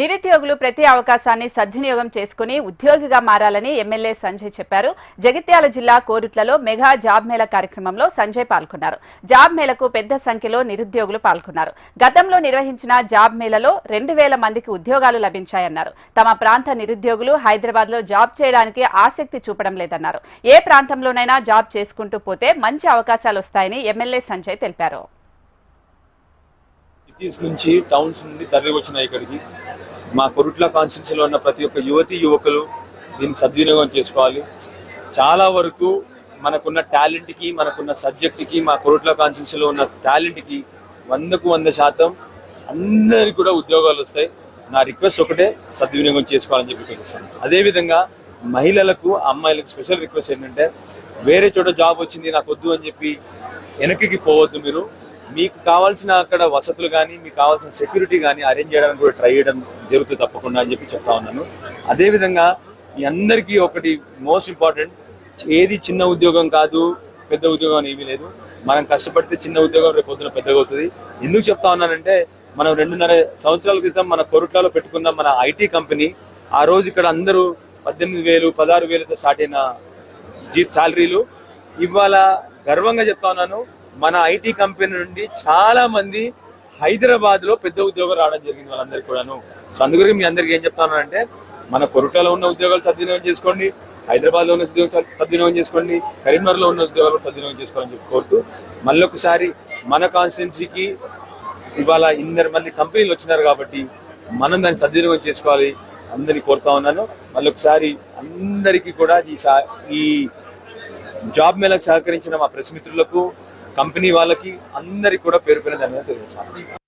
నిరుద్యోగులు ప్రతి అవకాశాన్ని సద్వినియోగం చేసుకుని ఉద్యోగిగా మారాలని ఎమ్మెల్యే సంజయ్ చెప్పారు. జగిత్యాల జిల్లా కోరుట్లలో మెగా జాబ్ మేళా కార్యక్రమంలో సంజయ్ పాల్గొన్నారు. జాబ్ మేళకు పెద్ద సంఖ్యలో నిరుద్యోగులు పాల్గొన్నారు. గతంలో నిర్వహించిన జాబ్ మేళలో 2000 మందికి ఉద్యోగాలు లభించాయన్నారు. తమ ప్రాంత నిరుద్యోగులు హైదరాబాద్ లో జాబ్ చేయడానికి ఆసక్తి చూపడం లేదన్నారు. ఏ ప్రాంతంలోనైనా జాబ్ చేసుకుంటూ పోతే మంచి అవకాశాలు వస్తాయని ఎమ్మెల్యే సంజయ్ తెలిపారు. నుంచి టౌన్స్ నుండి తరలి వచ్చిన ఇక్కడికి మా కొరుట్ల కాన్స్టిట్యూన్సీలో ఉన్న ప్రతి ఒక్క యువతి యువకులు దీన్ని సద్వినియోగం చేసుకోవాలి. చాలా వరకు మనకున్న టాలెంట్కి, మనకున్న సబ్జెక్ట్కి, మా కొరుట్ల కాన్స్టిట్యూన్సీలో ఉన్న టాలెంట్కి 100% అందరికి కూడా ఉద్యోగాలు వస్తాయి. నా రిక్వెస్ట్ ఒకటే, సద్వినియోగం చేసుకోవాలని చెప్పి తెలుస్తాను. అదేవిధంగా మహిళలకు, అమ్మాయిలకు స్పెషల్ రిక్వెస్ట్ ఏంటంటే, వేరే చోట జాబ్ వచ్చింది నాకు వద్దు అని చెప్పి వెనక్కి పోవద్దు. మీరు మీకు కావాల్సిన అక్కడ వసతులు కానీ, మీకు కావాల్సిన సెక్యూరిటీ కానీ అరేంజ్ చేయడానికి కూడా ట్రై చేయడం జరుగుతుంది తప్పకుండా అని చెప్పి చెప్తా ఉన్నాను. అదేవిధంగా మీ అందరికీ ఒకటి మోస్ట్ ఇంపార్టెంట్, ఏది చిన్న ఉద్యోగం కాదు, పెద్ద ఉద్యోగం అని ఏమీ లేదు. మనం కష్టపడితే చిన్న ఉద్యోగం రేపు పొద్దున పెద్దగా అవుతుంది. ఎందుకు చెప్తా ఉన్నానంటే, మనం 2.5 సంవత్సరాల క్రితం మన కొరుట్లలో పెట్టుకున్న మన ఐటీ కంపెనీ, ఆ రోజు ఇక్కడ అందరూ 18,000, 16,000తో స్టార్ట్ అయిన శాలరీలు ఇవాళ గర్వంగా చెప్తా ఉన్నాను, మన ఐటీ కంపెనీ నుండి చాలా మంది హైదరాబాద్ లో పెద్ద ఉద్యోగాలు రావడం జరిగింది వాళ్ళందరికీ కూడాను. సో అందుకని మీ అందరికీ ఏం చెప్తాను అంటే, మన కొరుట్లలో ఉన్న ఉద్యోగాలు సద్వినియోగం చేసుకోండి, హైదరాబాద్ లో ఉన్న ఉద్యోగాలు సద్వినియోగం చేసుకోండి, కరీంనగర్ లో ఉన్న ఉద్యోగాలు సద్వినియోగం చేసుకోవాలని చెప్పి కోరుతూ, మళ్ళీ ఒకసారి మన కాన్స్టిట్యున్సీకి ఇవాళ 200 మంది కంపెనీలు వచ్చినారు కాబట్టి మనం దాన్ని సద్వినియోగం చేసుకోవాలి అందరినీ కోరుతా ఉన్నాను. మళ్ళీ ఒకసారి అందరికీ కూడా ఈ జాబ్ మేళకు సహకరించిన మా ప్రెస్ మిత్రులకు, కంపెనీ వాళ్ళకి అందరికి కూడా పేరు ధన్యవాదాలు తెలియజేస్తాను.